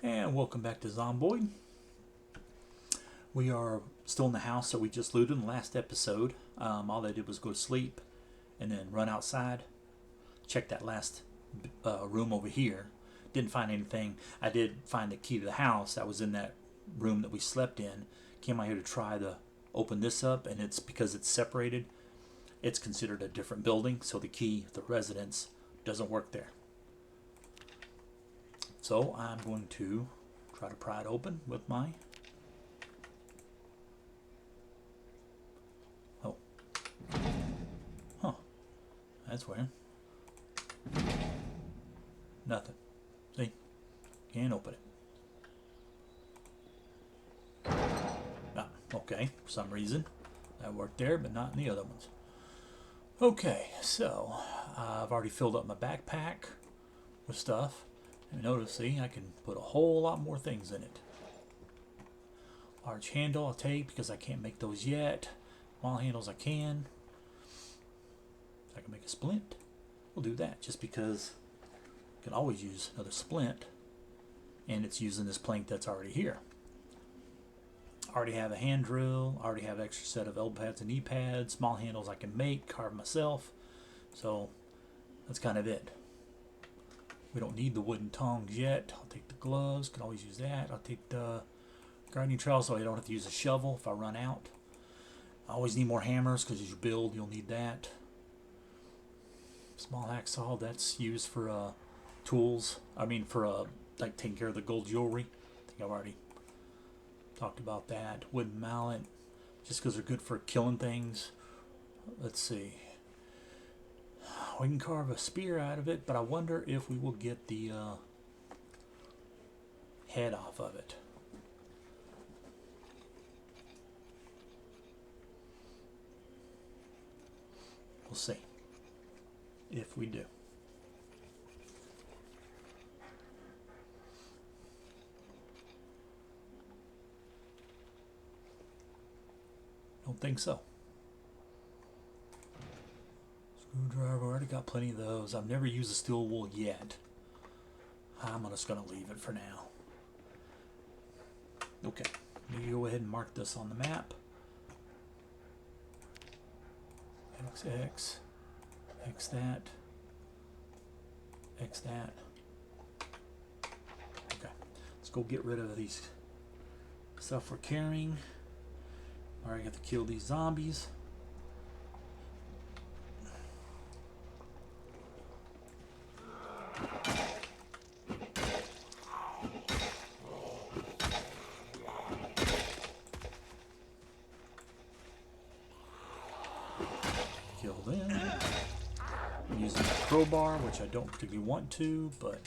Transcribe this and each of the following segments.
And welcome back to Zomboid. We are still in the house that we just looted in the last episode. All I did was go to sleep and then run outside. Check that last room over here. Didn't find anything. I did find the key to the house that was in that room that we slept in. Came out here to try to open this up, and it's because it's separated. It's considered a different building, so the key, the residence, doesn't work there. So I'm going to try to pry it open with my... Oh. Huh. That's weird. Nothing. See? Can't open it. Ah, okay. For some reason. That worked there, but not in the other ones. Okay, so I've already filled up my backpack with stuff. And notice, see, I can put a whole lot more things in it. Large handle I'll take because I can't make those yet. Small handles I can. I can make a splint. We'll do that just because I can always use another splint. And it's using this plank that's already here. I already have a hand drill. I already have an extra set of elbow pads and knee pads. Small handles I can make, carve myself. So that's kind of it. We don't need the wooden tongs yet. I'll take the gloves. Can always use that. I'll take the gardening trowel so I don't have to use a shovel if I run out. I always need more hammers because as you build, you'll need that. Small hacksaw, that's used for tools. I mean for like taking care of the gold jewelry. I think I've already talked about that. Wooden mallet, just because they're good for killing things. Let's see. We can carve a spear out of it, but I wonder if we will get the head off of it. We'll see if we do. Don't think so. Screwdriver, already got plenty of those. I've never used a steel wool yet. I'm just going to leave it for now. Okay, maybe go ahead and mark this on the map. XX, X that, X that. Okay, let's go get rid of these stuff we're carrying. Alright, got to kill these zombies. Kill them. I'm using a crowbar, which I don't particularly want to, but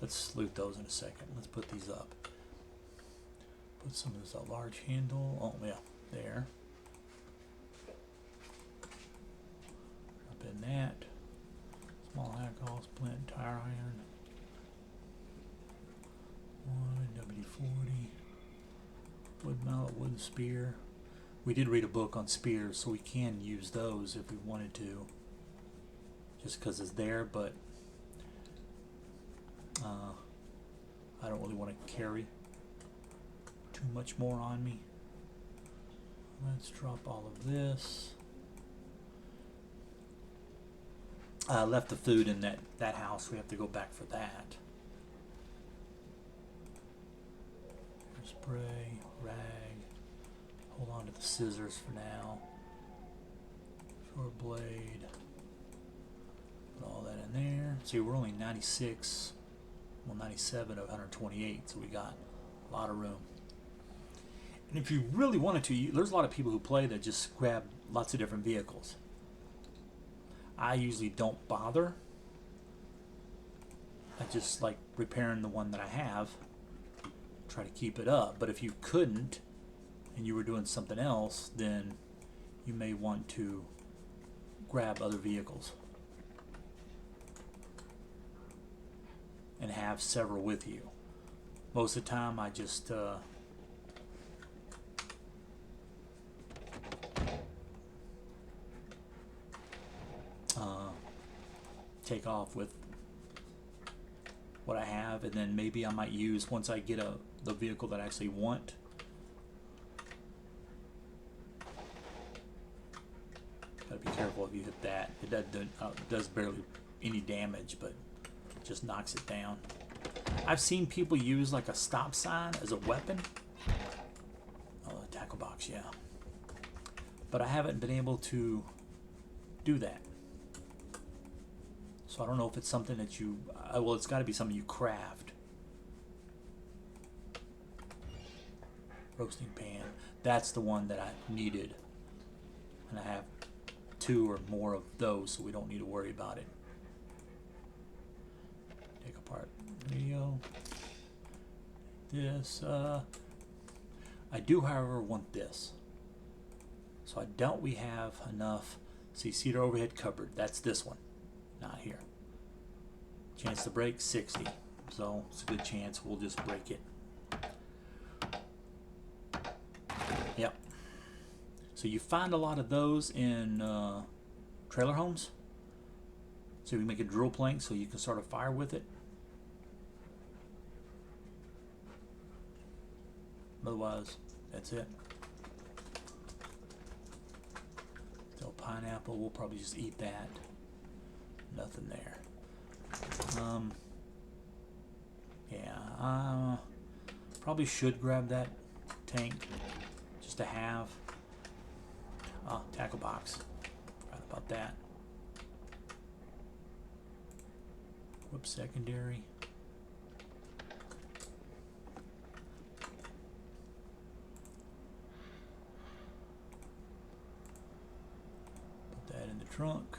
let's loot those in a second. Let's put these up. Put some of this large handle. Oh yeah, there. Up in that. Small alcohol, splint, tire iron. 1 WD-40. Wood mallet, wooden spear. We did read a book on spears, so we can use those if we wanted to. Just because it's there, but I don't really want to carry too much more on me. Let's drop all of this. I left the food in that house. We have to go back for that. Spray, rag. Hold on to the scissors for now. Short blade. Put all that in there. See, we're only 96, well 97 of 128, so we got a lot of room. And if you really wanted to, there's a lot of people who play that just grab lots of different vehicles. I usually don't bother. I just like repairing the one that I have. Try to keep it up. But if you couldn't, and you were doing something else, then you may want to grab other vehicles and have several with you. Most of the time I just take off with what I have, and then maybe I might use, once I get the vehicle that I actually want. Gotta be careful if you hit that. It does barely any damage, but it just knocks it down. I've seen people use like a stop sign as a weapon. Oh, a tackle box, yeah. But I haven't been able to do that. So I don't know if it's something that you, well, it's got to be something you craft. Roasting pan. That's the one that I needed. And I have 2 or more of those, so we don't need to worry about it. Take apart radio. This, I do, however, want this. So I doubt we have enough. See, cedar overhead cupboard. That's this one. Not here. Chance to break 60. So it's a good chance we'll just break it. Yep. So you find a lot of those in trailer homes. So we make a drill plank so you can start a fire with it. Otherwise, that's it. Still pineapple, we'll probably just eat that. Nothing there. Yeah, probably should grab that tank just to have. Oh, tackle box. Forgot about that. Whoops, secondary. Put that in the trunk.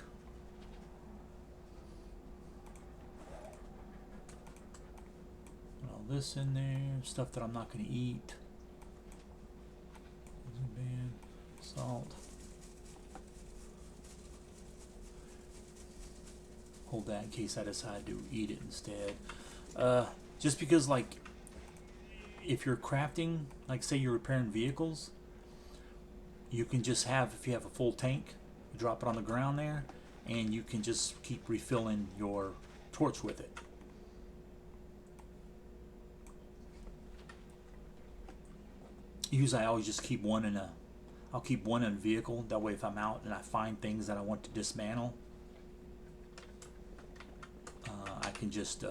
Put all this in there, stuff that I'm not going to eat. Salt. Hold that in case I decide to eat it instead. Just because, like, if you're crafting, like say you're repairing vehicles, you can just have, if you have a full tank, you drop it on the ground there, and you can just keep refilling your torch with it. Usually I always just keep one in a, I'll keep one in a vehicle. That way if I'm out and I find things that I want to dismantle, I can just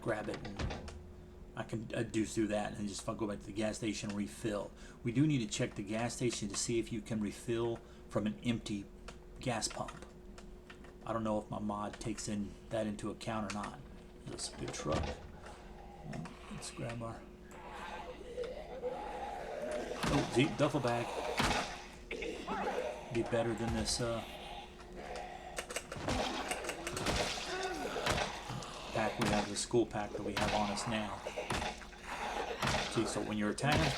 grab it, and I can do through that and just go back to the gas station and refill. We do need to check the gas station to see if you can refill from an empty gas pump. I don't know if my mod takes that into account or not. It's a good truck. Let's grab our duffel bag. Be better than this pack we have, the school pack that we have on us now. See, so when you're attacking,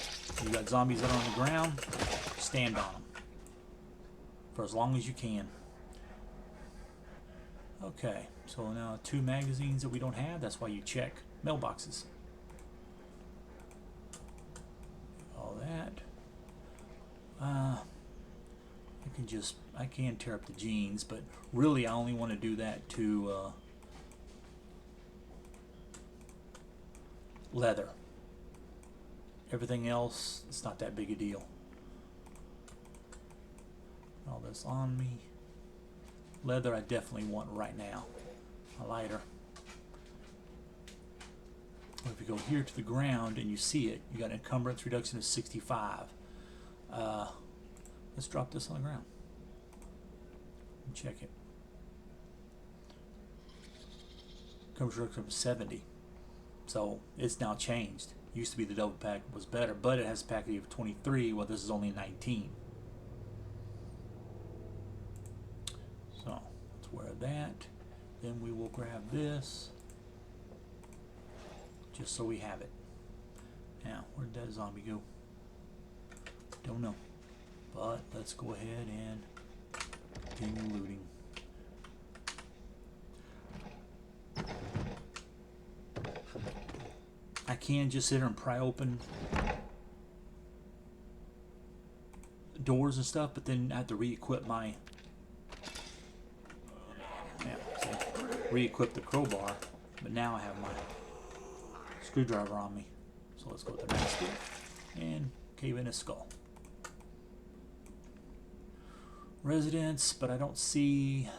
you got zombies that are on the ground, stand on them for as long as you can. Okay, so now 2 magazines that we don't have. That's why you check mailboxes. All that. I can tear up the jeans, but really I only want to do that to leather. Everything else, it's not that big a deal. All this on me. Leather I definitely want right now. A lighter. If you go here to the ground and you see it, you got an encumbrance reduction of 65. Let's drop this on the ground and check it. Encumbrance reduction of 70. So it's now changed. Used to be the double pack was better, but it has a package of 23. Well, this is only 19. So let's wear that. Then we will grab this, just so we have it. Now, where did that zombie go? Don't know. But let's go ahead and continue looting. I can just sit here and pry open doors and stuff, but then I have to re-equip my re-equip the crowbar. But now I have my screwdriver on me. So let's go to the master and cave in his skull. Residence, but I don't see...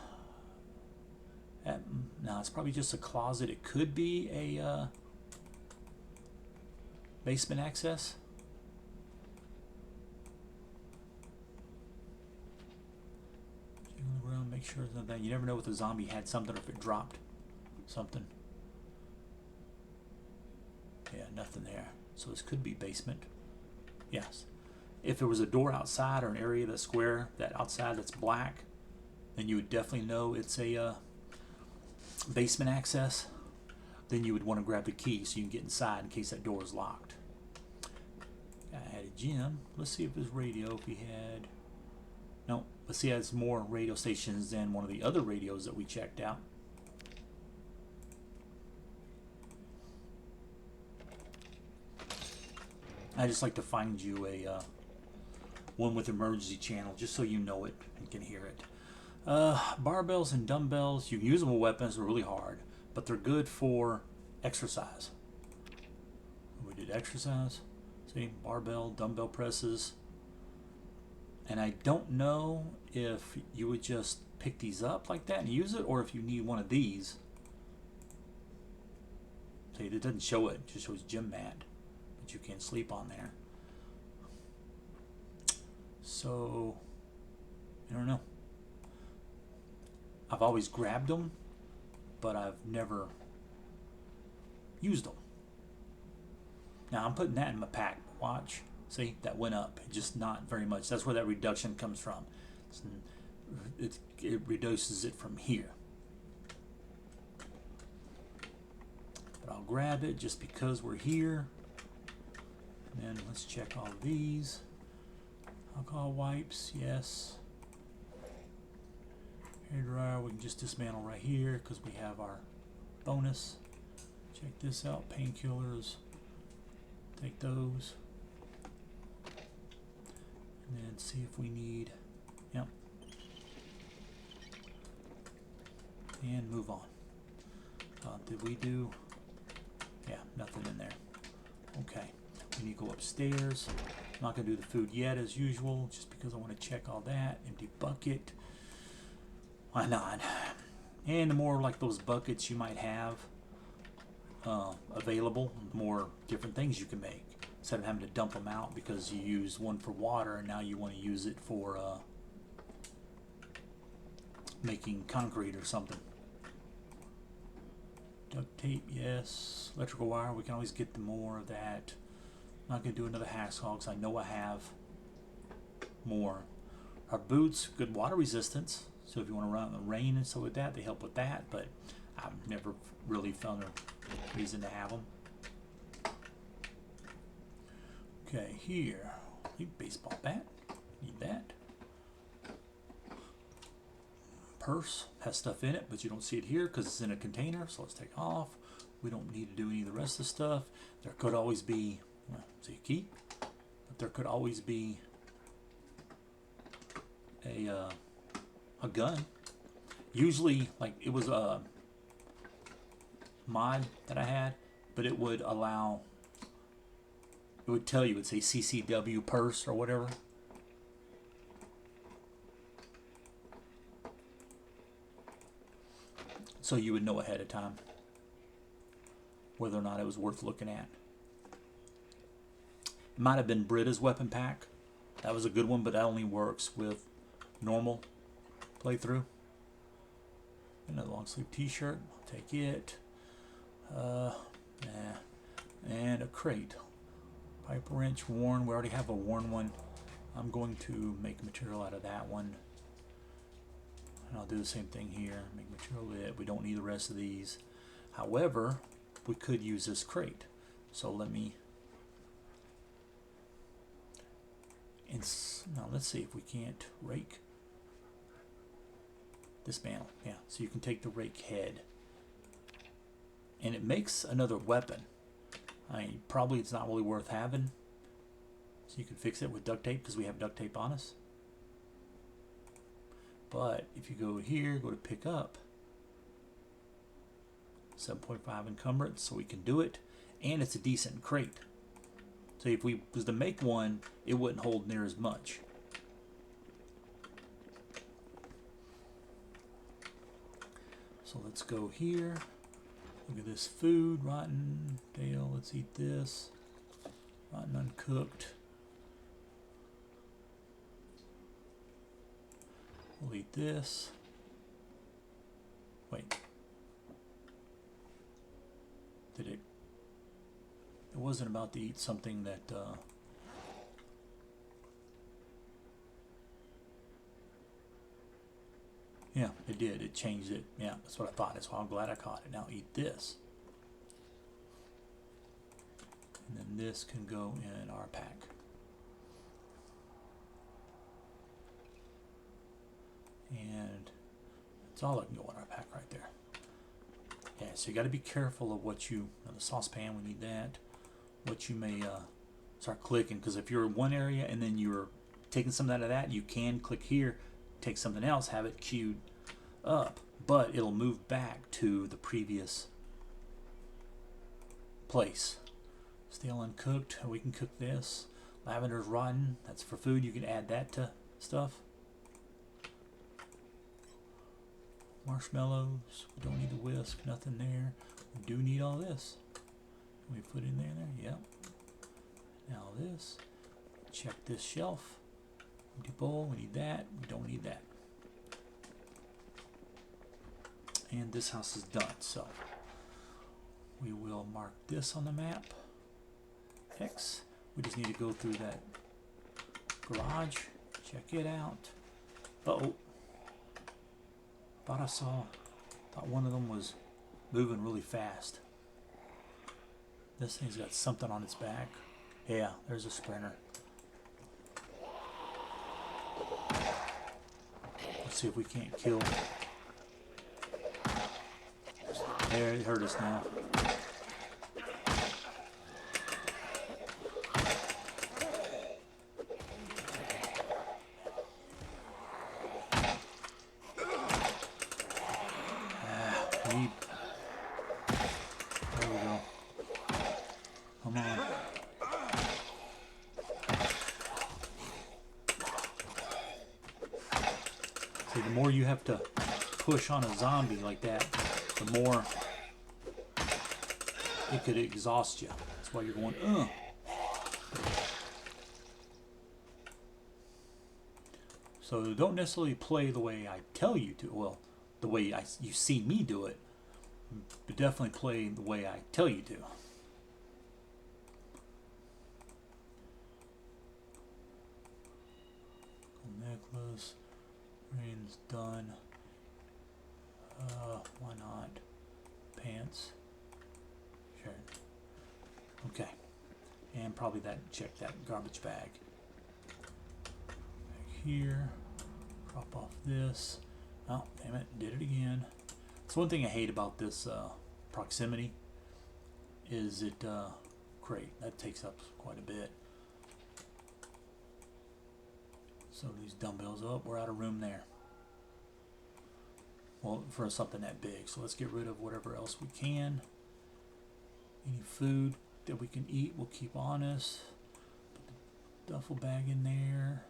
no, it's probably just a closet. It could be a basement access. Make sure that you never know if the zombie had something or if it dropped something. Yeah, nothing there. So this could be basement. Yes. If there was a door outside or an area that's square, that outside that's black, then you would definitely know it's a basement access. Then you would want to grab the key so you can get inside in case that door is locked. I had a gym. Let's see if his radio, if he had... No, let's see, it has more radio stations than one of the other radios that we checked out. I just like to find you a one with emergency channel, just so you know it and can hear it. Barbells and dumbbells, you can use them with weapons. They're really hard, but they're good for exercise. We did exercise. See, barbell, dumbbell presses. And I don't know if you would just pick these up like that and use it, or if you need one of these. See, it doesn't show it, it just shows gym mat, but you can sleep on there. So, I don't know. I've always grabbed them, but I've never used them. Now I'm putting that in my pack. Watch. See, that went up. Just not very much. That's where that reduction comes from. It reduces it from here. But I'll grab it just because we're here. And then let's check all these. Alcohol wipes, yes. Hair dryer, we can just dismantle right here because we have our bonus. Check this out, painkillers. Take those. And then see if we need, yep. And move on. Did we do, yeah, nothing in there. Okay, we need to go upstairs. I'm not going to do the food yet as usual, just because I want to check all that. Empty bucket. Why not? And the more like those buckets you might have available, the more different things you can make. Instead of having to dump them out because you used one for water and now you want to use it for making concrete or something. Duct tape, yes. Electrical wire, we can always get more of that. Not going to do another hacksaw because I know I have more. Our boots, good water resistance. So if you want to run in the rain and stuff like that, they help with that. But I've never really found a reason to have them. Okay, here, baseball bat, need that. Purse has stuff in it, but you don't see it here because it's in a container, so let's take it off. We don't need to do any of the rest of the stuff. There could always be, see a key, but there could always be a gun. Usually, like, it was a mod that I had, but it would allow, it would tell you, it would say CCW purse or whatever. So you would know ahead of time whether or not it was worth looking at. It might have been Britta's weapon pack. That was a good one, but that only works with normal playthrough. Another long sleeve t-shirt, I'll take it. And a crate. Pipe wrench worn, we already have a worn one. I'm going to make material out of that one. And I'll do the same thing here, make material of it. We don't need the rest of these. However, we could use this crate. So let me, now let's see if we can't rake. Dismantle, yeah, so you can take the rake head. And it makes another weapon. I mean, probably it's not really worth having. So you can fix it with duct tape because we have duct tape on us. But if you go here, go to pick up, 7.5 encumbrance, so we can do it, and it's a decent crate. So if we was to make one, it wouldn't hold near as much. So let's go here. Look at this food, rotten, Dale, let's eat this. Rotten uncooked. We'll eat this. Wait. Did it? It wasn't about to eat something that yeah, it did. It changed it. Yeah, that's what I thought. That's why I'm glad I caught it. Now eat this. And then this can go in our pack. And that's all that can go in our pack right there. Yeah, so you got to be careful of what you, the saucepan, we need that. What you may start clicking, because if you're in one area and then you're taking something out of that, you can click here, take something else, have it queued up, but it'll move back to the previous place. Stale uncooked, we can cook this. Lavender's rotten, that's for food, you can add that to stuff. Marshmallows, we don't need to whisk, nothing there. We do need all this. We put in there, yep. Now this, check this shelf. Empty bowl, we need that, we don't need that. And this house is done, so we will mark this on the map. X, we just need to go through that garage, check it out. Uh-oh. Thought one of them was moving really fast. This thing's got something on its back. Yeah, there's a sprinter. Let's see if we can't kill. There, it hurt us now. There we go. Come on. See, the more you have to push on a zombie like that, the more it could exhaust you. That's why you're going, ugh. So don't necessarily play the way I tell you to. Well, the way you see me do it, but definitely play the way I tell you to. Necklace, rain's done. Why not? Pants. Sure. Okay. And probably check that garbage bag. Back here. Drop off this. Oh, damn it, did it again. So one thing I hate about this proximity is it crate. That takes up quite a bit. So these dumbbells, oh, we're out of room there. Well, for something that big. So let's get rid of whatever else we can. Any food that we can eat, we'll keep on us. Put the duffel bag in there.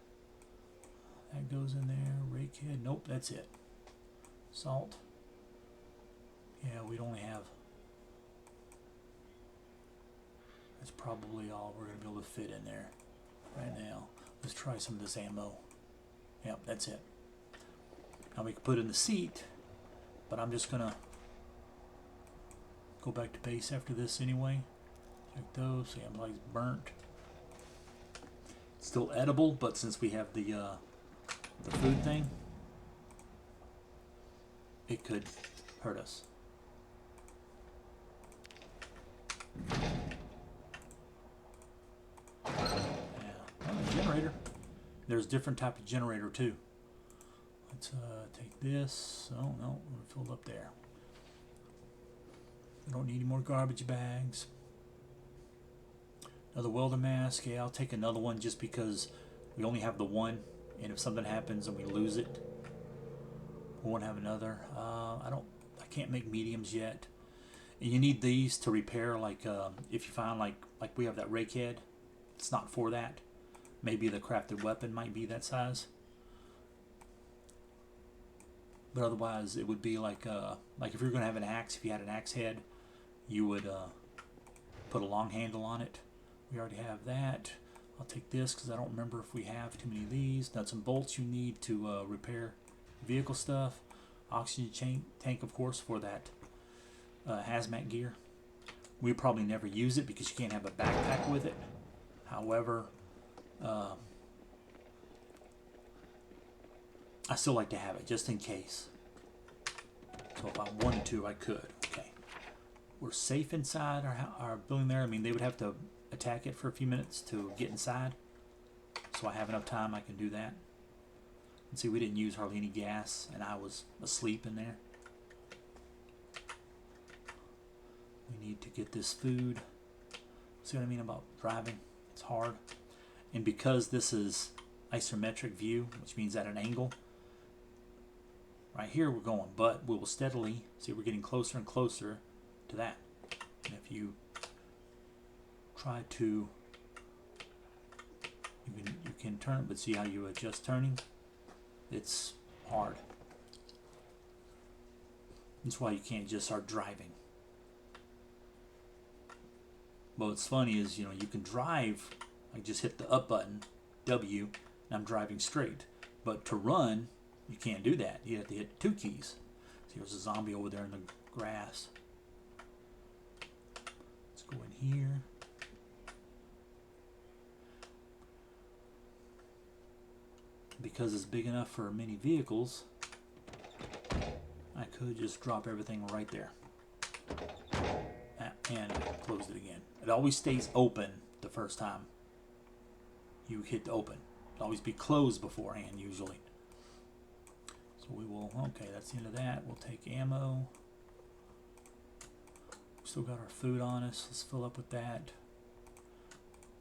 That goes in there. Rake head, nope, that's it. Salt. Yeah, we'd only have. That's probably all we're going to be able to fit in there right now. Let's try some of this ammo. Yep, that's it. Now we can put it in the seat, but I'm just going to go back to base after this anyway. Check those. See, I'm like burnt. It's still edible, but since we have the food thing, it could hurt us. Yeah, generator. There's different type of generator too. Let's take this. Oh no, we're filled up there. We don't need any more garbage bags. Another welder mask. Yeah, I'll take another one just because we only have the one, and if something happens and we lose it, we won't have another. I can't make mediums yet. And you need these to repair, like if you find like we have that rake head, it's not for that. Maybe the crafted weapon might be that size. But otherwise, it would be like if you're gonna have an axe, if you had an axe head, you would put a long handle on it. We already have that. I'll take this because I don't remember if we have too many of these. Nuts and bolts you need to repair vehicle stuff. Oxygen tank, of course, for that hazmat gear. We probably never use it because you can't have a backpack with it. However, I still like to have it just in case. So if I wanted to, I could. Okay, we're safe inside our building there. I mean, they would have to attack it for a few minutes to get inside. So I have enough time I can do that. And see, we didn't use hardly any gas, and I was asleep in there. We need to get this food. See what I mean about driving? It's hard. And because this is isometric view, which means at an angle, right here we're going, but we will steadily, see, we're getting closer and closer to that. And if you try to, you can turn, but see how you adjust turning? It's hard. That's why you can't just start driving. But what's funny is, you know, you can drive, I just hit the up button, W, and I'm driving straight. But to run, you can't do that. You have to hit 2 keys. See, there's a zombie over there in the grass. Let's go in here. Because it's big enough for many vehicles, I could just drop everything right there and close it again. It always stays open the first time you hit the open. It'll always be closed beforehand usually. So we will, okay, that's the end of that. We'll take ammo. We still got our food on us. Let's fill up with that.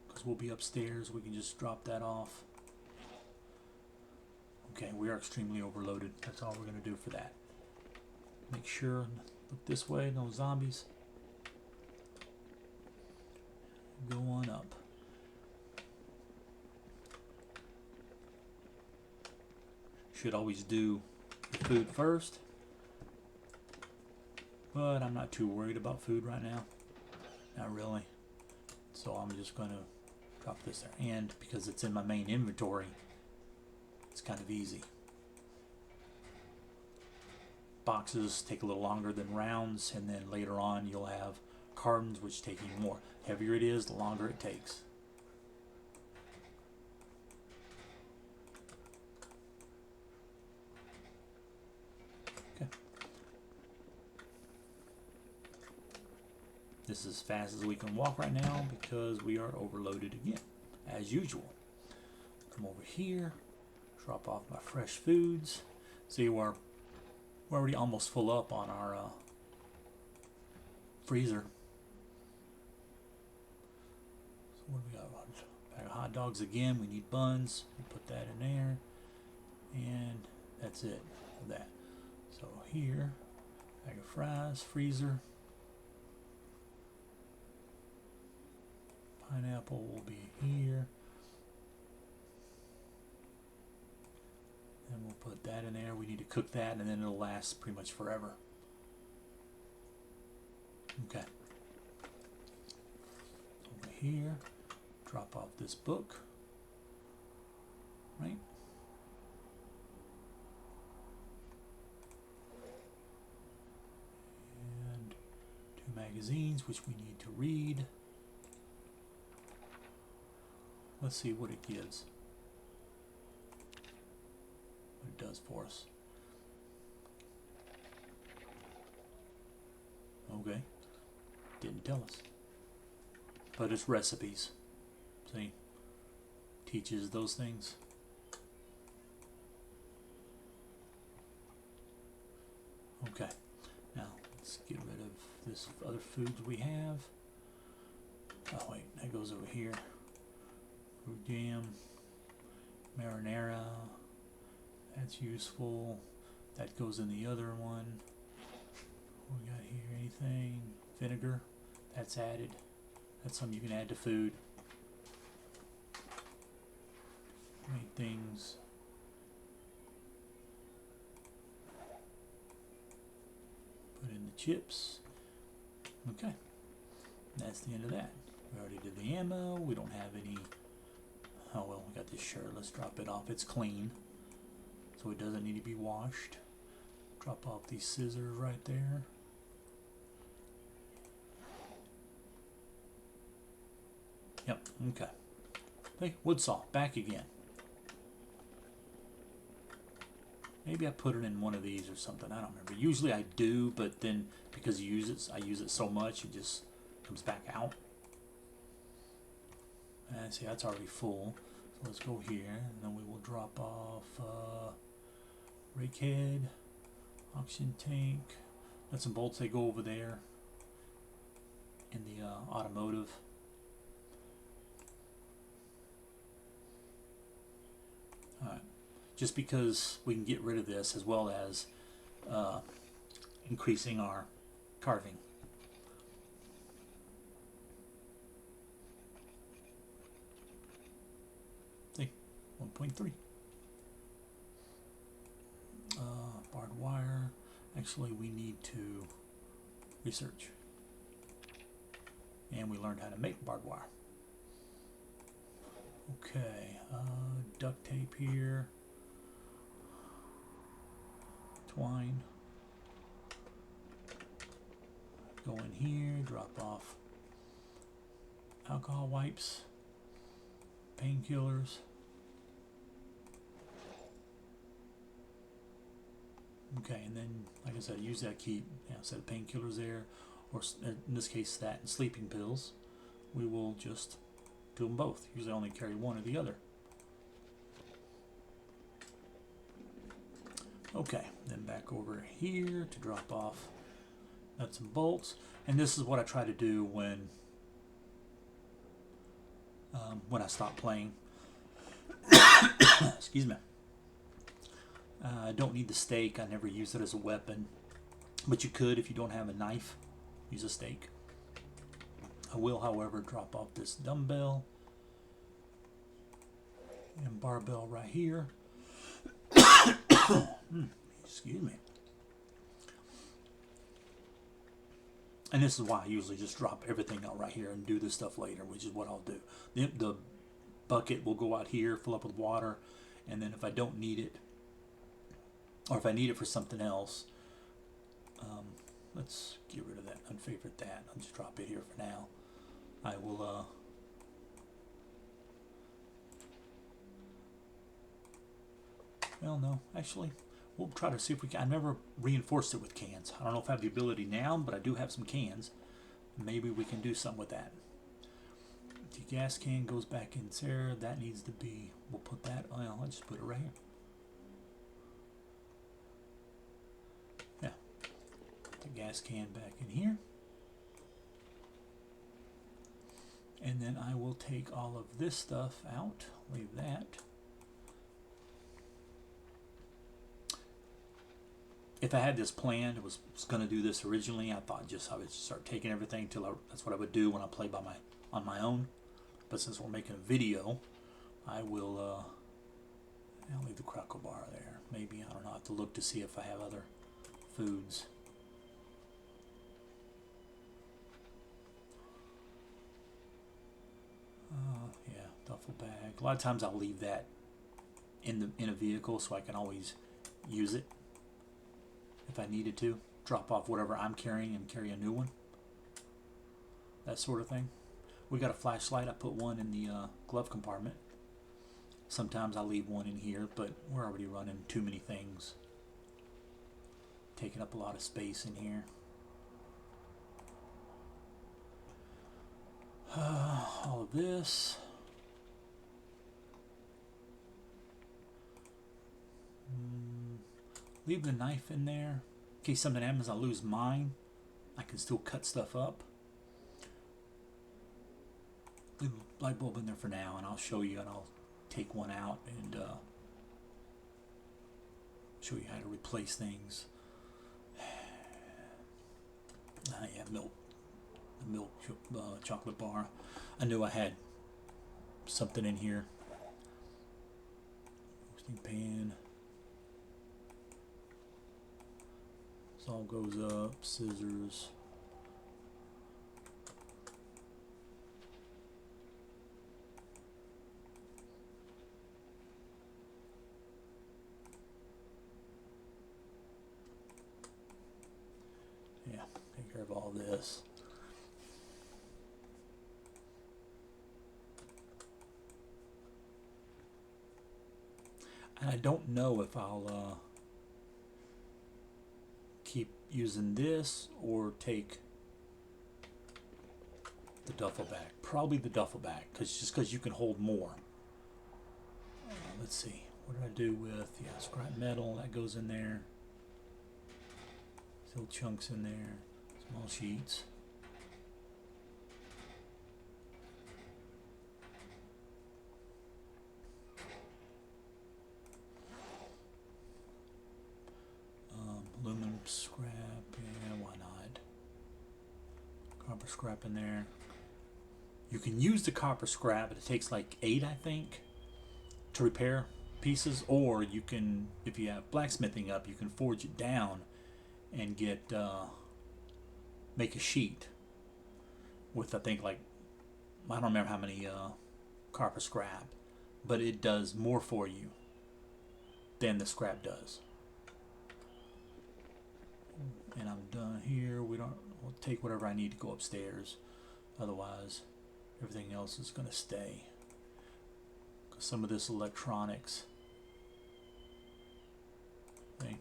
Because we'll be upstairs. We can just drop that off. Okay, we are extremely overloaded. That's all we're going to do for that. Make sure, look this way, no zombies. Go on up. Should always do the food first. But I'm not too worried about food right now. Not really. So I'm just going to drop this there. And because it's in my main inventory, it's kind of easy. Boxes take a little longer than rounds, and then later on you'll have cartons which take even more. Heavier it is, the longer it takes. Okay. This is as fast as we can walk right now because we are overloaded again, as usual. Come over here. Drop off my fresh foods. See, we're already almost full up on our freezer. So what do we got? Bag of hot dogs again. We need buns. We'll put that in there. And that's it for that. So here, bag of fries, freezer. Pineapple will be here. And we'll put that in there. We need to cook that, and then it'll last pretty much forever. Okay. Over here, drop off this book. Right? And 2 magazines, which we need to read. Let's see what it gives. It does for us. Okay, didn't tell us, but it's recipes. See, teaches those things. Okay, now let's get rid of this other foods we have. Oh wait, that goes over here. Fruit jam, marinara. That's useful. That goes in the other one. What we got here? Anything? vinegar. That's added. That's something you can add to food. Make things. Put in the chips. Okay. That's the end of that. We already did the ammo. We don't have any. Oh well, we got this shirt. Let's drop it off. It's clean, so it doesn't need to be washed. Drop off these scissors right there. Yep, okay. Hey, wood saw, back again. Maybe I put it in one of these or something, I don't remember. Usually I do, but then because I use it so much, it just comes back out. And see, that's already full. So let's go here, and then we will drop off rake head, oxygen tank. Nuts and bolts, they go over there in the automotive. Alright, just because we can get rid of this as well as increasing our carving. See, 1.3. Barbed wire. Actually, we need to research. And we learned how to make barbed wire. Okay, duct tape here. Twine. Go in here, drop off alcohol wipes, painkillers. Okay, and then, like I said, use that key, set of painkillers there, or in this case, that and sleeping pills. We will just do them both. Usually I only carry one or the other. Okay, then back over here to drop off nuts and bolts. And this is what I try to do when I stop playing. Excuse me. I don't need the stake. I never use it as a weapon. But you could, if you don't have a knife, use a stake. I will, however, drop off this dumbbell and barbell right here. Excuse me. And this is why I usually just drop everything out right here and do this stuff later, which is what I'll do. The bucket will go out here, fill up with water, and then if I don't need it, or if I need it for something else, let's get rid of that, unfavorite that. I'll just drop it here for now. I will, well, no, actually, we'll try to see if we can. I never reinforced it with cans. I don't know if I have the ability now, but I do have some cans. Maybe we can do something with that. The gas can goes back in there. That needs to be, we'll put that, well, I'll just put it right here. Yeah. The gas can back in here. And then I will take all of this stuff out, leave that. If I had this planned, was going to do this originally, I thought I would start taking everything till that's what I would do when I play on my own. But since we're making a video, I will I'll leave the crackle bar there. Maybe, I don't know, I have to look to see if I have other foods. Yeah, duffel bag. A lot of times I'll leave that in a vehicle so I can always use it if I needed to. Drop off whatever I'm carrying and carry a new one. That sort of thing. We got a flashlight. I put one in the glove compartment. Sometimes I'll leave one in here, but we're already running too many things. Taking up a lot of space in here. All of this. Leave the knife in there. In case something happens, I'll lose mine. I can still cut stuff up. Leave a light bulb in there for now, and I'll show you, and I'll take one out and show you how to replace things. Yeah, milk the milk chocolate bar. I knew I had something in here. Roasting pan. This all goes up. Scissors. Yeah, take care of all this. And I don't know if I'll keep using this or take the duffel bag. Probably the duffel bag, because you can hold more. Let's see. What did I do with scrap metal? That goes in there. Still chunks in there. Small sheets. Aluminum scrap, yeah, why not? Copper scrap in there. You can use the copper scrap, but it takes like 8, I think, to repair pieces. Or you can, if you have blacksmithing up, you can forge it down and get make a sheet with, I think, like, I don't remember how many copper scrap, but it does more for you than the scrap does. And I'm done here. We'll take whatever I need to go upstairs. Otherwise, everything else is going to stay. Because some of this electronics thing.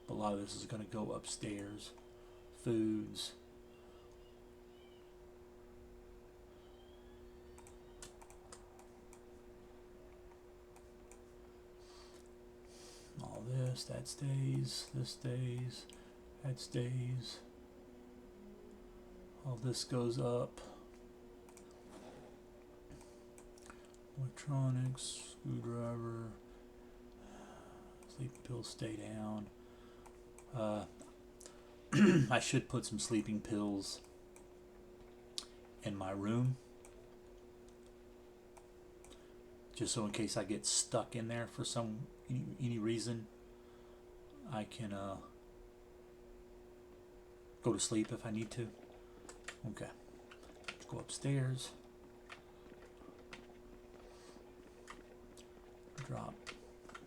A lot of this is going to go upstairs. Foods. All this, that stays, this stays, that stays. All this goes up. Electronics, screwdriver, sleeping pills stay down. I should put some sleeping pills in my room, just so in case I get stuck in there for any reason, I can go to sleep if I need to. Okay, let's go upstairs. Drop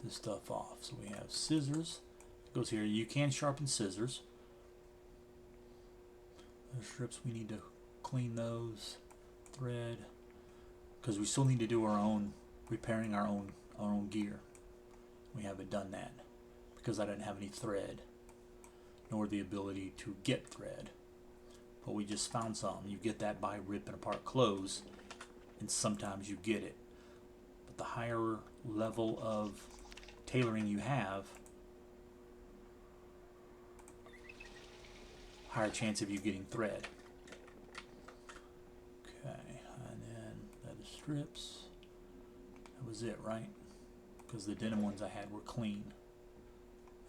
this stuff off. So we have scissors. It goes here. You can sharpen scissors. The strips, we need to clean those. Thread, because we still need to do our own repairing our own gear. We haven't done that because I didn't have any thread, nor the ability to get thread. But we just found some. You get that by ripping apart clothes, and sometimes you get it. But the higher level of tailoring you have, higher chance of you getting thread. Okay, and then that is strips. That was it, right? Because the denim ones I had were clean.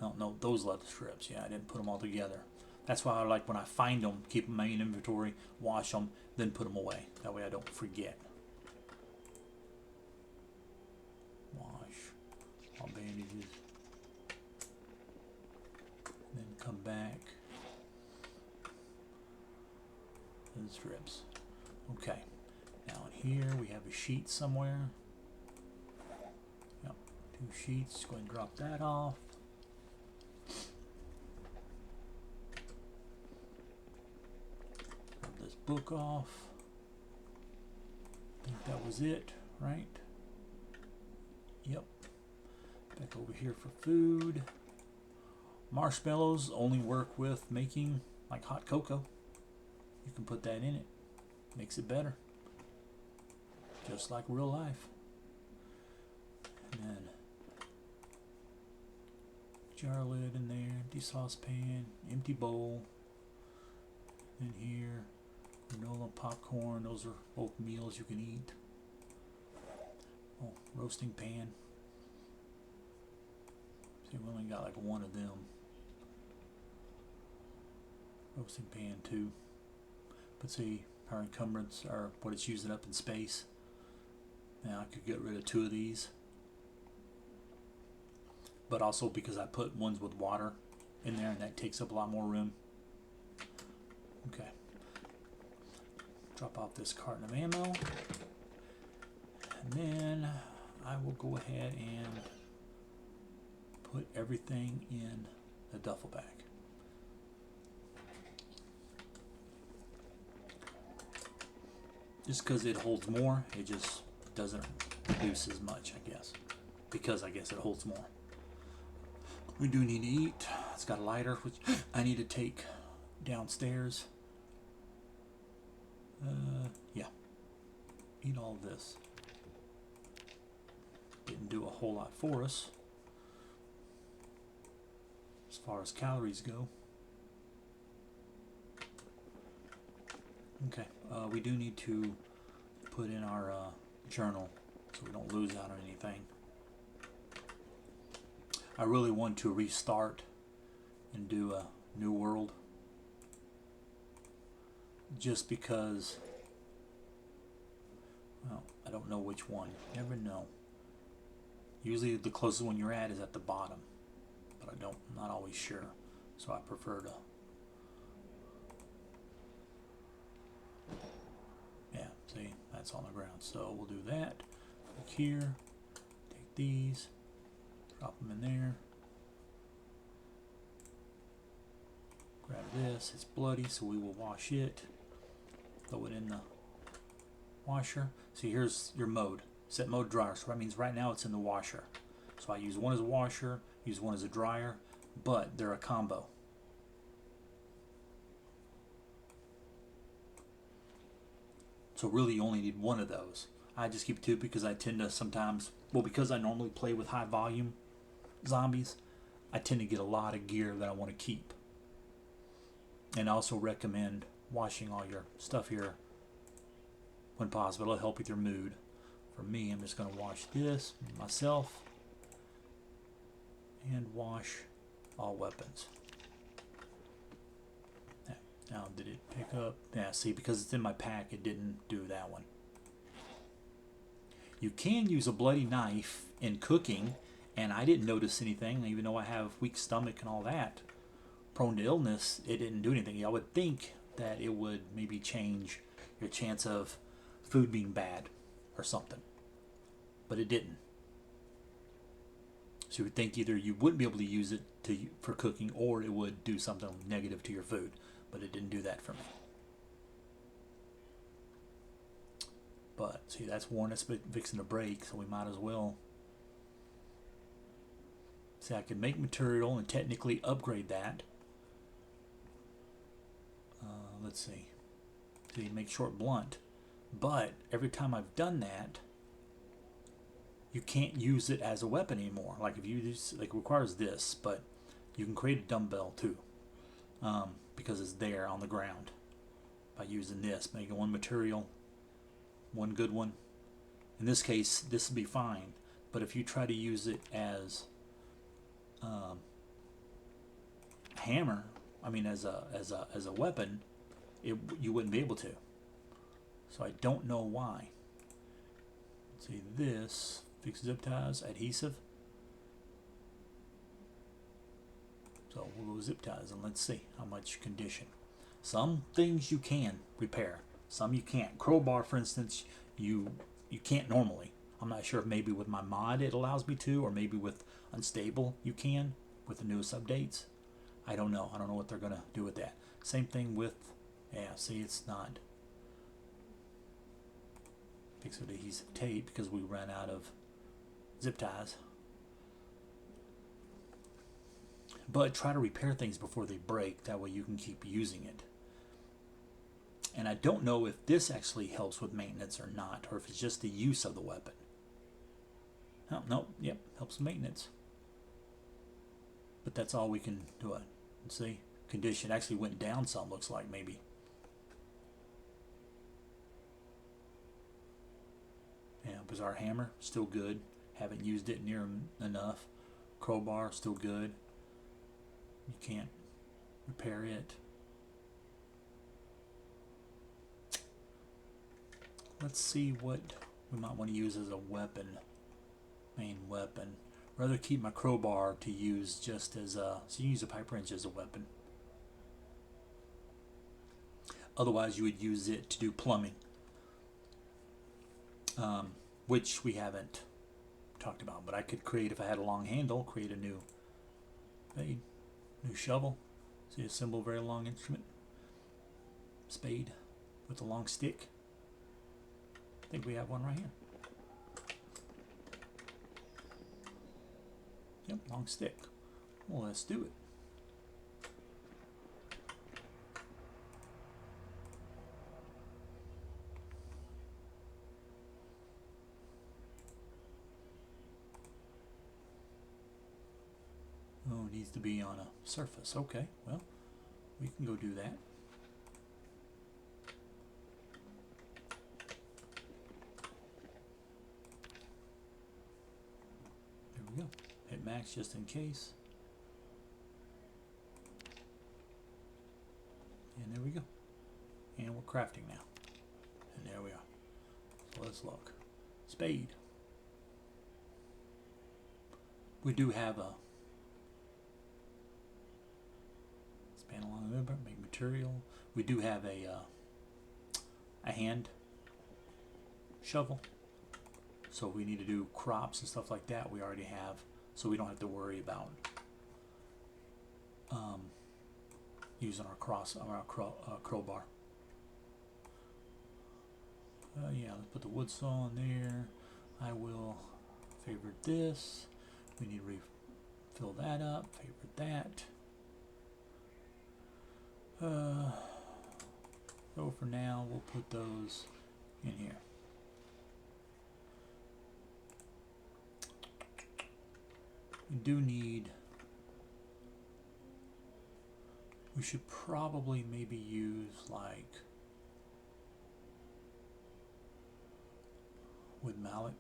No, those leather strips. Yeah, I didn't put them all together. That's why I like when I find them, keep them in my inventory, wash them, then put them away. That way I don't forget. Wash all bandages. And then come back. And strips. Okay. Now in here we have a sheet somewhere. Yep. 2 sheets. Go ahead and drop that off. Drop this book off. I think that was it, right? Yep. Back over here for food. Marshmallows only work with making like hot cocoa. You can put that in it. Makes it better. Just like real life. And then jar lid in there, empty saucepan, empty bowl. In here, granola, popcorn, those are both meals you can eat. Oh, roasting pan. See, we only got like one of them. Roasting pan too. But see, our encumbrance are what it's using up in space. Now I could get rid of 2 of these. But also because I put ones with water in there and that takes up a lot more room. Okay. Drop off this carton of ammo. And then I will go ahead and put everything in the duffel bag. Just because it holds more, it just doesn't reduce as much, I guess. Because I guess it holds more. We do need to eat. It's got a lighter, which I need to take downstairs. Yeah. Eat all this. Didn't do a whole lot for us as far as calories go. Okay, we do need to put in our journal so we don't lose out on anything. I really want to restart and do a new world just because, well, I don't know which one. You never know. Usually the closest one you're at is at the bottom, but I'm not always sure, so I prefer to. Yeah, see, that's on the ground. So we'll do that. Look here, take these, drop them in there. Grab this, it's bloody, so we will wash it. Throw it in the washer. See, here's your mode. Set mode dryer, so that means right now it's in the washer. So I use one as a washer, use one as a dryer, but they're a combo. So really you only need one of those. I just keep 2 because I tend to sometimes, well, because I normally play with high volume zombies, I tend to get a lot of gear that I want to keep. And I also recommend washing all your stuff here when possible. It'll help with your mood. For me, I'm just going to wash this myself and wash all weapons. Now, did it pick up? Yeah, see, because it's in my pack, it didn't do that one. You can use a bloody knife in cooking, and I didn't notice anything, even though I have weak stomach and all that. Prone to illness, it didn't do anything. I would think that it would maybe change your chance of food being bad or something, but it didn't. So you would think either you wouldn't be able to use it for cooking, or it would do something negative to your food, but it didn't do that for me. But see, that's one that's fixing to break, so we might as well. See, I can make material and technically upgrade that. Let's see. See, make short blunt. But every time I've done that, you can't use it as a weapon anymore. Like if you use, like, it requires this, but you can create a dumbbell too, because it's there on the ground by using this, making one material, one good one. In this case, this would be fine. But if you try to use it as hammer, I mean as a weapon, you wouldn't be able to. So I don't know why. Let's see, this fix zip ties, adhesive. So we'll go zip ties and let's see how much condition. Some things you can repair, some you can't. Crowbar, for instance, you can't normally. I'm not sure if maybe with my mod it allows me to, or maybe with unstable you can with the newest updates. I don't know. I don't know what they're gonna do with that. Same thing with, yeah, see, it's not fixed with adhesive tape because we ran out of zip ties. But try to repair things before they break, that way you can keep using it. And I don't know if this actually helps with maintenance or not, or if it's just the use of the weapon. Oh, no, yep, helps maintenance. But that's all we can do it. Let's see, condition actually went down some, looks like, maybe. Yeah, was our hammer, still good. Haven't used it near enough. Crowbar, still good. You can't repair it. Let's see what we might want to use as a weapon. Main weapon. Rather keep my crowbar to use just as a... So you use a pipe wrench as a weapon. Otherwise you would use it to do plumbing. Which we haven't talked about. But I could create, if I had a long handle, create a new spade. New shovel. See a symbol, very long instrument. Spade with a long stick. I think we have one right here. Yep, long stick. Well, let's do it. Oh, it needs to be on a surface. Okay, well, we can go do that. There we go. Hit max just in case. And there we go. And we're crafting now. And there we are. So let's look. Spade. We do have a span along the river, make material. We do have a hand shovel. So if we need to do crops and stuff like that, we already have, so we don't have to worry about using our crowbar. Yeah, let's put the wood saw in there. I will favorite this. We need to refill that up. Favorite that. So for now, we'll put those in here. We do need, we should probably maybe use like wood mallet.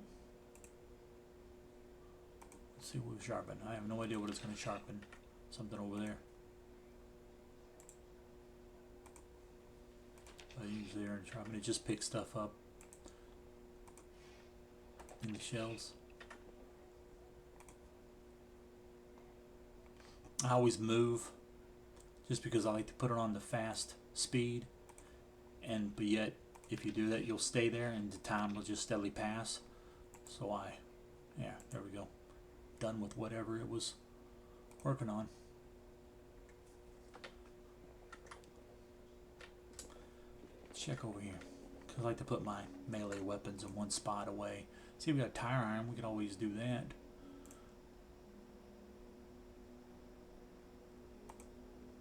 Let's see what we sharpen. I have no idea what it's going to sharpen. Something over there. I use there and sharpen. It just picks stuff up in the shells. I always move just because I like to put it on the fast speed, but yet if you do that you'll stay there and the time will just steadily pass. So yeah, there we go, done with whatever it was working on. Check over here because I like to put my melee weapons in one spot away. See, we got tire iron, we could always do that.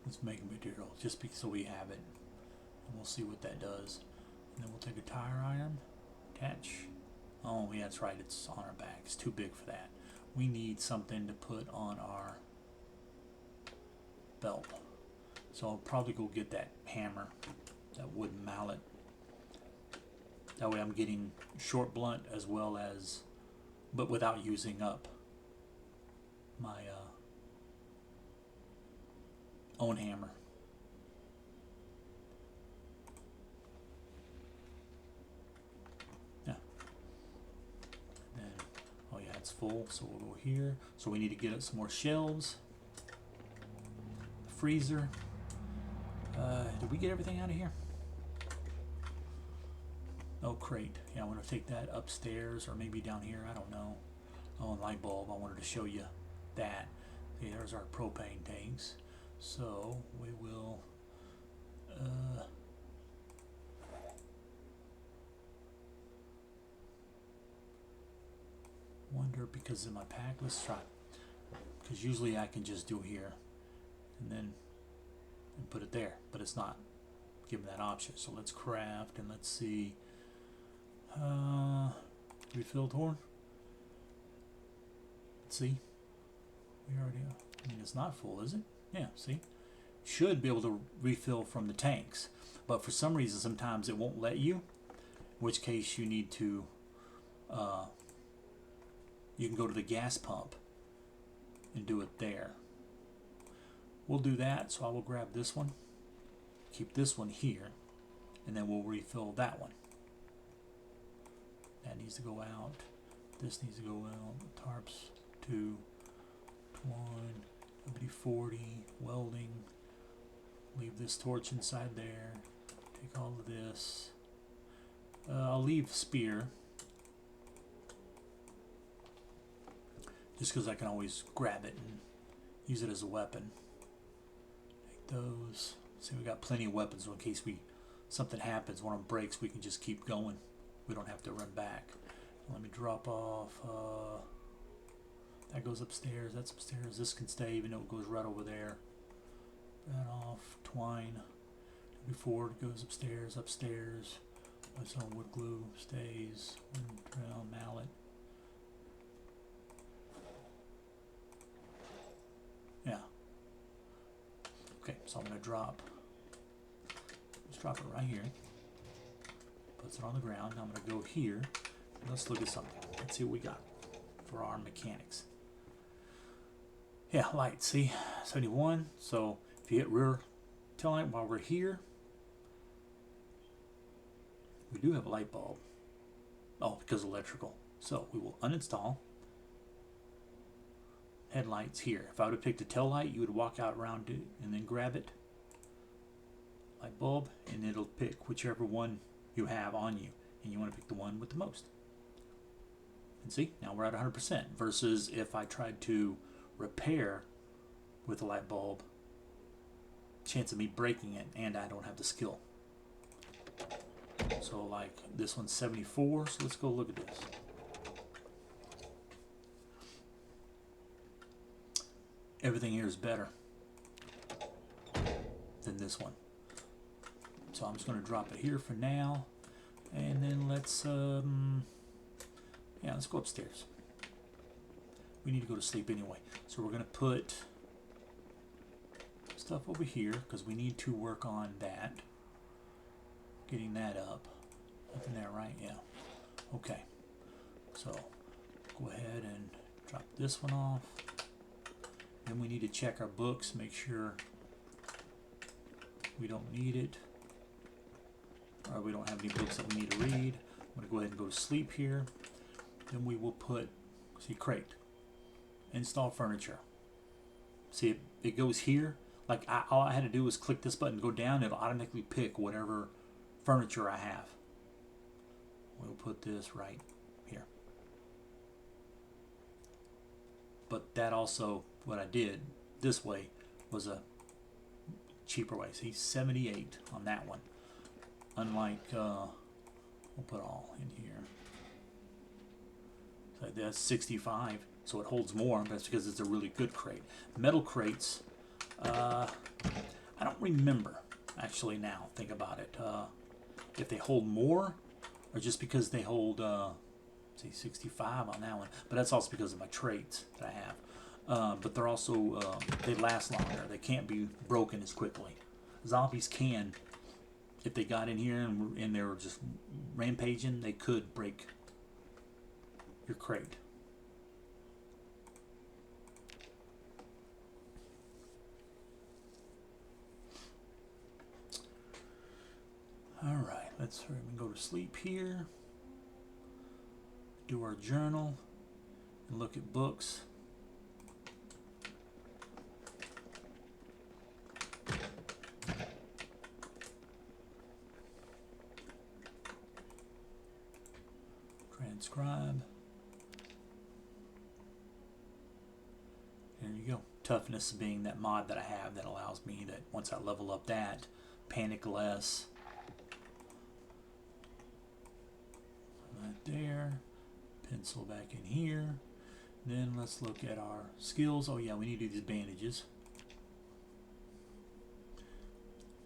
Let's make a material just so we have it, and we'll see what that does. And then we'll take a tire iron, attach. Oh yeah, that's right, it's on our back. It's too big for that. We need something to put on our belt. So I'll probably go get that hammer, that wooden mallet. That way I'm getting short blunt as well as, but without using up my own hammer. Yeah. And then, oh yeah, it's full, so we'll go here. So we need to get us some more shelves. Freezer. Did we get everything out of here? Oh, crate. Yeah, I want to take that upstairs or maybe down here. I don't know. Oh, and light bulb. I wanted to show you that. See, there's our propane tanks. So we will wonder, because in my pack, let's try, because usually I can just do here and then put it there, but it's not given that option. So let's craft and let's see. Refilled horn. Let's see. We already are. I mean, it's not full, is it? Yeah, see? Should be able to refill from the tanks, but for some reason sometimes it won't let you, in which case you need to you can go to the gas pump and do it there. We'll do that, so I will grab this one, keep this one here, and then we'll refill that one. That needs to go out. This needs to go out. Tarps 2, twine, WD-40, welding. Leave this torch inside there. Take all of this. I'll leave spear, just because I can always grab it and use it as a weapon. Take those. See, we got plenty of weapons, so in case something happens, one of them breaks, we can just keep going. We don't have to run back. Let me drop off. That goes upstairs. That's upstairs. This can stay, even though it goes right over there. That off. Twine. Before it goes upstairs. Upstairs. What's on wood glue? Stays. Wind drill. Mallet. Yeah. Okay, so I'm gonna drop. Let's drop it right here. Puts it on the ground. Now I'm gonna go here. Let's look at something. Let's see what we got for our mechanics. Yeah, light. See, 71. So if you hit rear tail light while we're here, we do have a light bulb. Oh, because electrical. So we will uninstall. Headlights here. If I would have picked a tail light, you would walk out around it and then grab it. Light bulb, and it'll pick whichever one you have on you, and you want to pick the one with the most. And see, now we're at 100% versus if I tried to repair with a light bulb, chance of me breaking it, and I don't have the skill. So like this one's 74, so let's go look at this. Everything here is better than this one. So I'm just going to drop it here for now, and then let's yeah, let's go upstairs. We need to go to sleep anyway, so we're going to put stuff over here because we need to work on that, getting that up. Nothing there, right? Yeah. Okay. So go ahead and drop this one off. Then we need to check our books, make sure we don't need it, or we don't have any books that we need to read. I'm going to go ahead and go to sleep here. Then we will put, see, crate, install furniture. See, it goes here. Like all I had to do was click this button, go down, it'll automatically pick whatever furniture I have. We'll put this right here. But that also, what I did this way was a cheaper way. See, 78 on that one. Unlike, we'll put all in here. So that's 65, so it holds more. That's because it's a really good crate. Metal crates, I don't remember actually now. Think about it. If they hold more, or just because they hold, see, 65 on that one. But that's also because of my traits that I have. But they're also they last longer. They can't be broken as quickly. Zombies can, if they got in here and they were just rampaging, they could break your crate. All right, let's go to sleep here. Do our journal and look at books. Transcribe. There you go. Toughness being that mod that I have that allows me that once I level up that, panic less. Right there. Pencil back in here. Then let's look at our skills. Oh yeah, we need to do these bandages.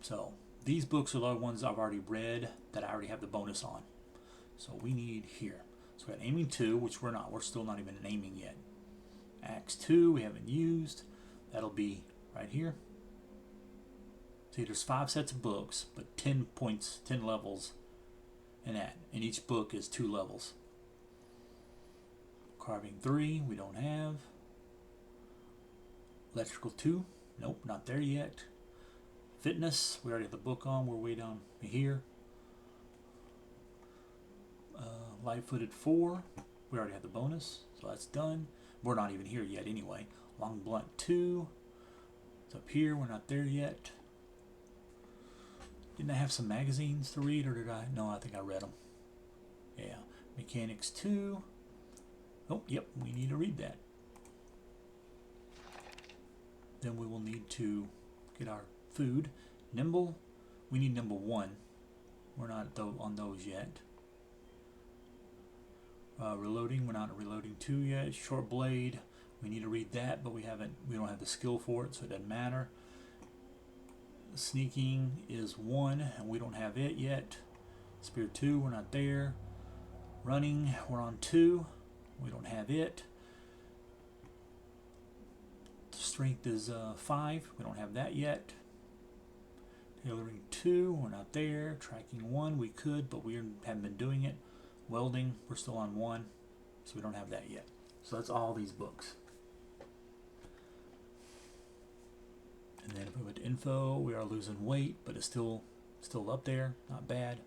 So these books are the ones I've already read that I already have the bonus on. So we need here. So we got aiming 2, which we're not. We're still not even aiming yet. Axe 2 we haven't used. That'll be right here. See, there's 5 sets of books, but 10 points, 10 levels in that. And each book is 2 levels. Carving 3, we don't have. Electrical 2, nope, not there yet. Fitness, we already have the book on, we're way down here. Light-footed 4, we already have the bonus, so that's done. We're not even here yet anyway. Long blunt 2, it's up here, we're not there yet. Didn't I have some magazines to read, or did I? No, I think I read them. Yeah, Mechanics 2. Oh, yep, we need to read that. Then we will need to get our food. Nimble, we need Nimble 1. We're not on those yet. Reloading, we're not reloading 2 yet. Short blade, we need to read that, but we don't have the skill for it, so it doesn't matter. Sneaking is 1, and we don't have it yet. Spear 2, we're not there. Running, we're on 2, we don't have it. Strength is 5, we don't have that yet. Tailoring 2, we're not there. Tracking 1, we could, but we haven't been doing it. Welding, we're still on 1, so we don't have that yet. So that's all these books. And then if we went to info, we are losing weight, but it's still up there, not bad.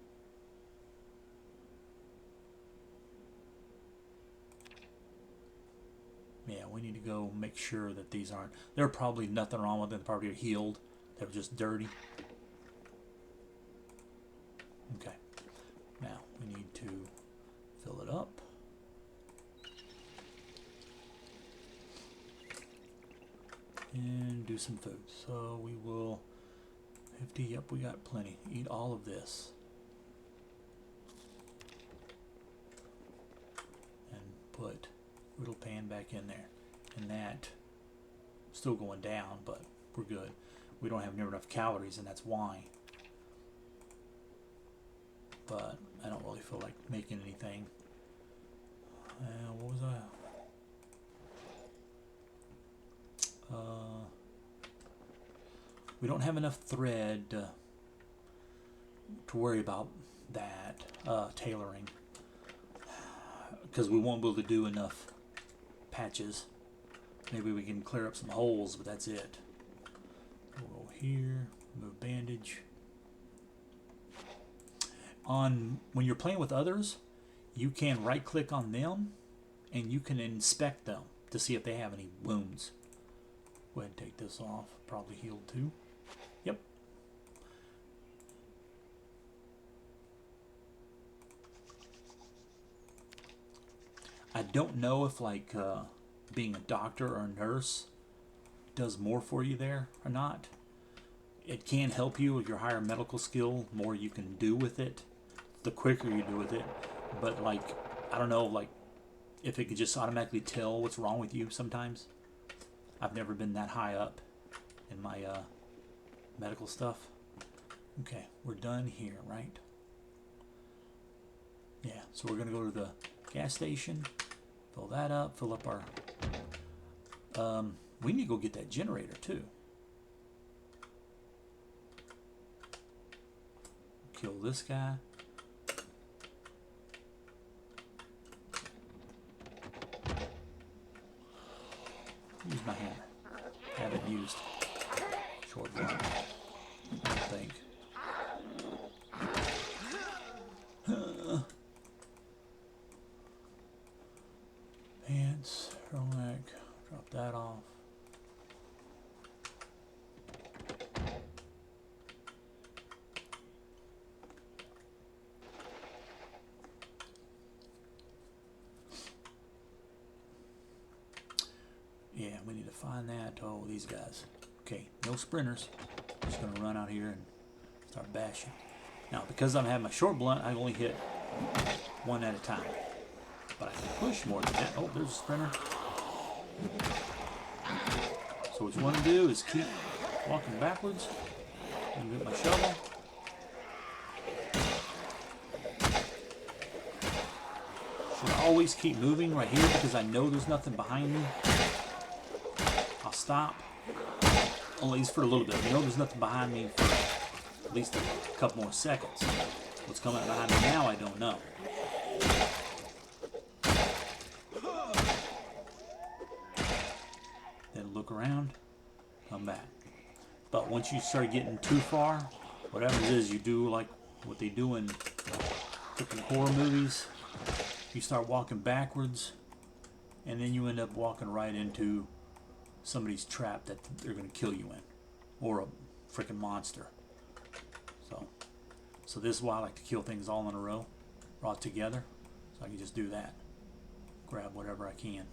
Yeah, we need to go make sure that these aren't, there are probably nothing wrong with them, probably are healed. They're just dirty. Okay, now we need to fill it up. And do some food. So we will 50, yep, we got plenty. Eat all of this. And put little pan back in there. And that still going down, but we're good. We don't have near enough calories, and that's why. But I don't really feel like making anything. What was I? We don't have enough thread to worry about that tailoring, because we won't be able to do enough patches. Maybe we can clear up some holes, but that's it. We'll go here, move bandage. When you're playing with others, you can right click on them and you can inspect them to see if they have any wounds. Go ahead and take this off. Probably healed too. Yep. I don't know if like being a doctor or a nurse does more for you there or not. It can help you with your higher medical skill, more you can do with it, the quicker you do with it. But like, I don't know, like if it could just automatically tell what's wrong with you sometimes. I've never been that high up in my medical stuff. Okay, we're done here, right? Yeah, so we're gonna go to the gas station, fill that up, fill up our we need to go get that generator too. Kill this guy. Use my hammer. Haven't used short blunt, I don't think. Pants, turtleneck, drop that off. Yeah, we need to find that. Oh, these guys. Okay, no sprinters. Just gonna run out here and start bashing. Now, because I'm having my short blunt, I only hit one at a time. But I can push more than that. Oh, there's a sprinter. So what you want to do is keep walking backwards. And get my shovel. Should always keep moving right here because I know there's nothing behind me. I'll stop, at least for a little bit. I know there's nothing behind me for at least a couple more seconds. What's coming behind me now, I don't know. then look around, come back. But once you start getting too far, what happens is you do like what they do in freaking horror movies. You start walking backwards, and then you end up walking right into somebody's trap that they're going to kill you in, or a freaking monster. So this is why I like to kill things all in a row, brought together, so I can just do that. Grab whatever I can.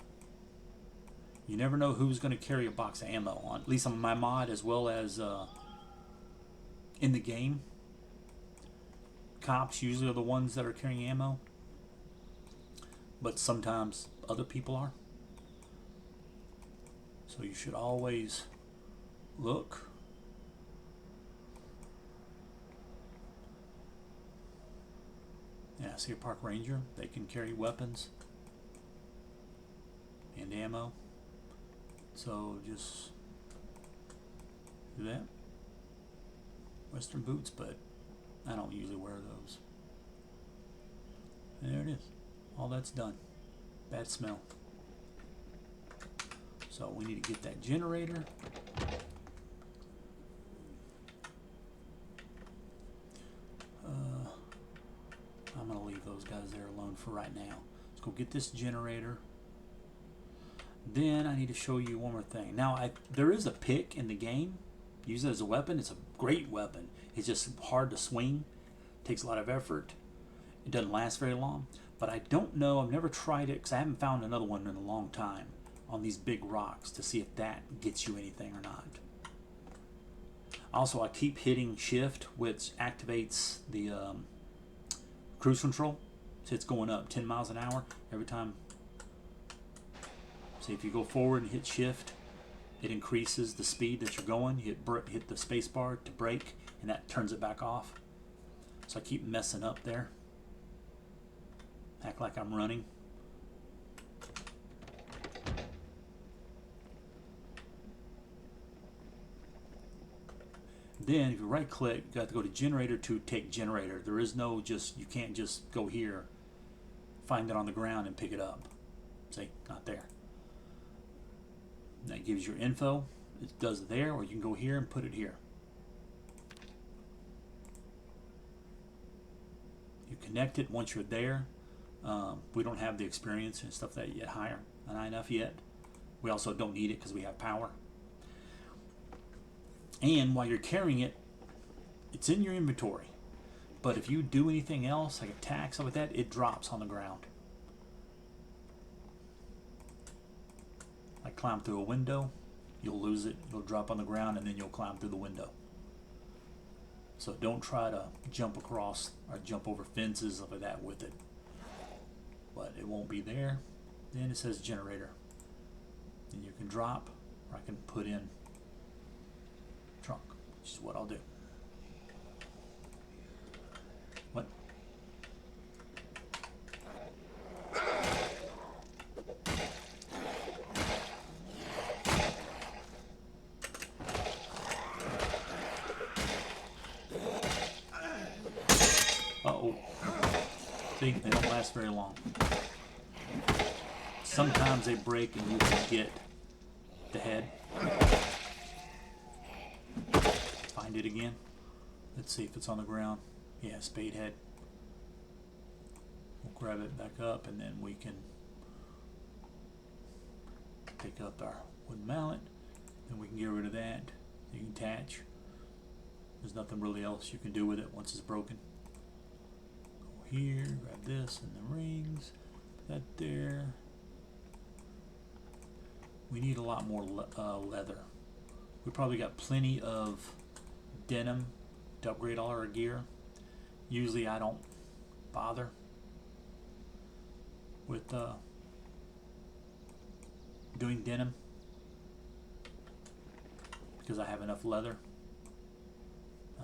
You never know who's going to carry a box of ammo on, at least on my mod, as well as in the game. Cops usually are the ones that are carrying ammo, but sometimes other people are. So you should always look. Yeah, see a park ranger? They can carry weapons and ammo. So just do that. Western boots, but I don't usually wear those. And there it is. All that's done. Bad smell. So we need to get that generator. I'm going to leave those guys there alone for right now. Let's go get this generator. Then I need to show you one more thing. Now, there is a pick in the game. Use it as a weapon. It's a great weapon. It's just hard to swing. Takes a lot of effort. It doesn't last very long. But I don't know. I've never tried it because I haven't found another one in a long time on these big rocks to see if that gets you anything or not. Also, I keep hitting shift, which activates the cruise control. So it's going up 10 miles an hour every time. See, if you go forward and hit shift, it increases the speed that you're going. You hit the space bar to brake, and that turns it back off. So I keep messing up there. Act like I'm running. Then if you right click, you got to go to generator to take generator. There is no you can't just go here, find it on the ground and pick it up. See, not there. That gives your info. It does it there, or you can go here and put it here. You connect it once you're there. We don't have the experience and stuff that yet high enough yet. We also don't need it because we have power. And while you're carrying it, it's in your inventory. But if you do anything else, like attack, stuff like that, it drops on the ground. Like climb through a window, you'll lose it, you'll drop on the ground, and then you'll climb through the window. So don't try to jump across or jump over fences, stuff like that with it. But it won't be there. Then it says generator. And you can drop, or I can put in trunk, which is what I'll do. What? Uh-oh. See, they don't last very long. Sometimes they break and you can get the head. Find it again. Let's see if it's on the ground. Yeah, spade head. We'll grab it back up and then we can pick up our wooden mallet. Then we can get rid of that. You can attach. There's nothing really else you can do with it once it's broken. Go here, grab this and the rings. Put that there. We need a lot more leather. We probably got plenty of denim to upgrade all our gear. Usually I don't bother with doing denim because I have enough leather.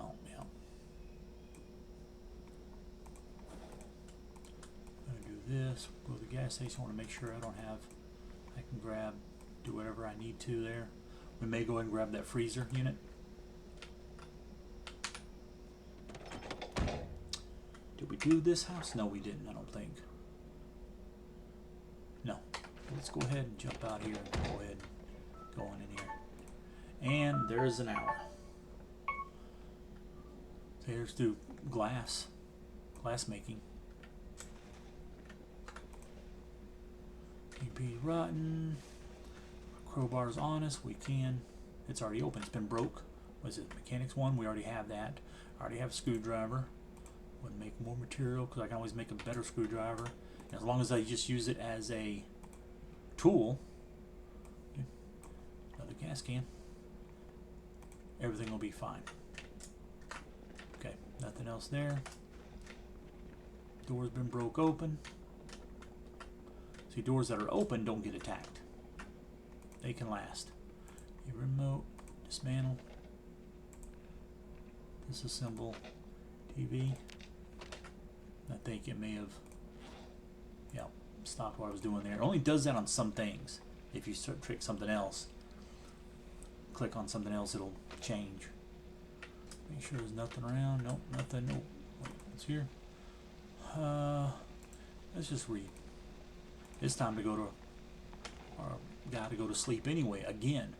Oh, yeah. I'm gonna do this. Go to the gas station. I want to make sure I can grab, do whatever I need to there. We may go ahead and grab that freezer unit. Did we do this house? No, we didn't, I don't think. No. Let's go ahead and jump out here and go ahead and go And there's an hour. So here's to glass making. TP rotten. Crowbar's on us. We can. It's already open. It's been broke. Was it mechanics 1? We already have that. I already have a screwdriver. Would make more material because I can always make a better screwdriver. And as long as I just use it as a tool. Another gas can. Everything will be fine. Okay, nothing else there. Door's been broke open. See, doors that are open don't get attacked. They can last. Your remote, dismantle, disassemble, TV. I think it may have, yeah, stopped what I was doing there. It only does that on some things. If you start trick something else, click on something else, it'll change. Make sure there's nothing around. Nope, nothing. Nope. Wait, what's here? Let's just read. It's time to go to our guy to go to sleep anyway. Again,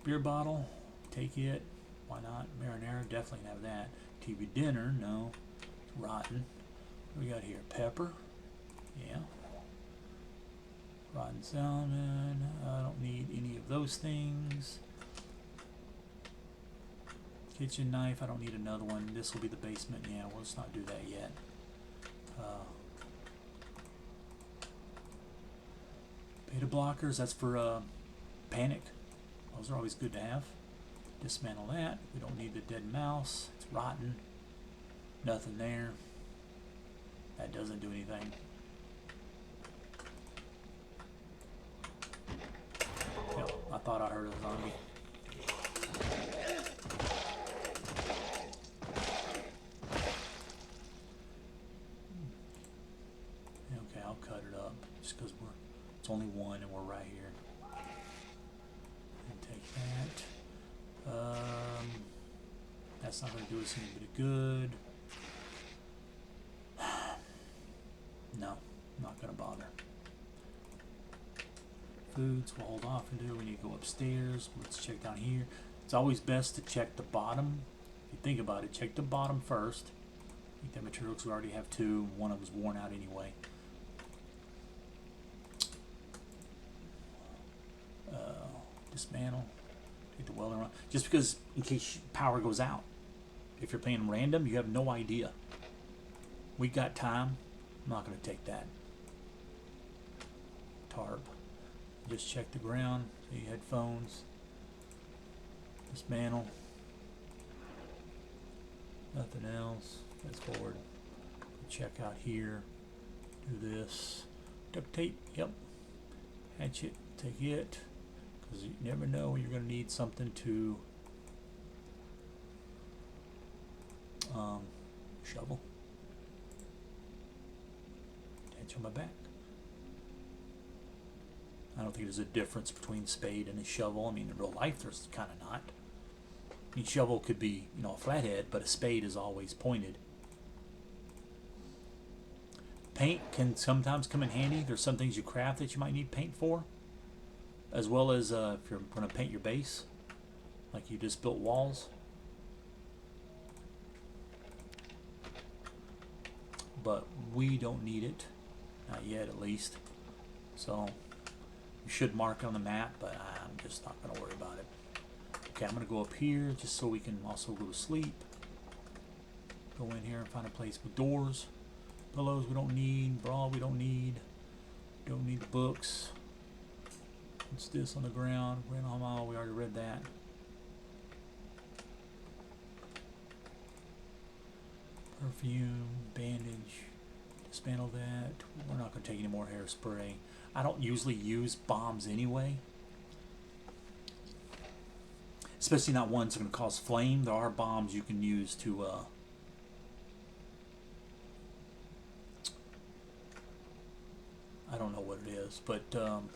beer bottle, take it. Why not? Marinara, definitely have that. TV dinner, no, it's rotten. What we got here? Pepper, yeah. Rotten salmon. I don't need any of those things. Kitchen knife, I don't need another one. This will be the basement. Yeah, well, let's not do that yet. Beta blockers, that's for panic. Those are always good to have. Dismantle that. We don't need the dead mouse. It's rotten. Nothing there. That doesn't do anything. Yep, I thought I heard a zombie. Okay, I'll cut it up just because it's only one and we're right here. And take that. That's not going to do us any bit of good. No, not going to bother. Foods, we'll hold off and do. We need to go upstairs. Let's check down here. It's always best to check the bottom. If you think about it, check the bottom first. Eat that material because we already have 2. One of them's worn out anyway. Dismantle. Take the welder on. Just because in case power goes out. If you're playing random, you have no idea. We got time. I'm not going to take that. Tarp. Just check the ground. See headphones. Dismantle. Nothing else. Let's forward. Check out here. Do this. Duct tape. Yep. Hatchet. Take it. Because you never know when you're going to need something to shovel. Attach on my back. I don't think there's a difference between spade and a shovel. I mean, in real life, there's kind of not. I mean, shovel could be, you know, a flathead, but a spade is always pointed. Paint can sometimes come in handy. There's some things you craft that you might need paint for, as well as if you're going to paint your base, like you just built walls. But we don't need it, not yet at least. So you should mark it on the map, but I'm just not going to worry about it. Okay, I'm going to go up here just so we can also go to sleep. Go in here and find a place with doors. Pillows we don't need. Bra we don't need. Don't need the books. What's this on the ground? We already read that. Perfume, bandage, dismantle that. We're not going to take any more hairspray. I don't usually use bombs anyway. Especially not ones that are going to cause flame. There are bombs you can use to I don't know what it is, but nothing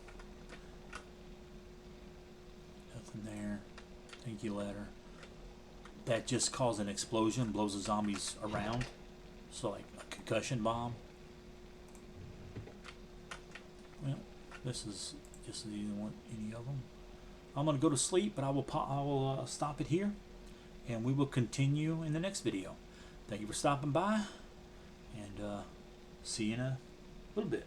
there. Thank you, letter. That just causes an explosion, blows the zombies around. So like a concussion bomb. Well, this is just you don't want any of them. I'm going to go to sleep, but I will stop it here, and we will continue in the next video. Thank you for stopping by, and see you in a little bit.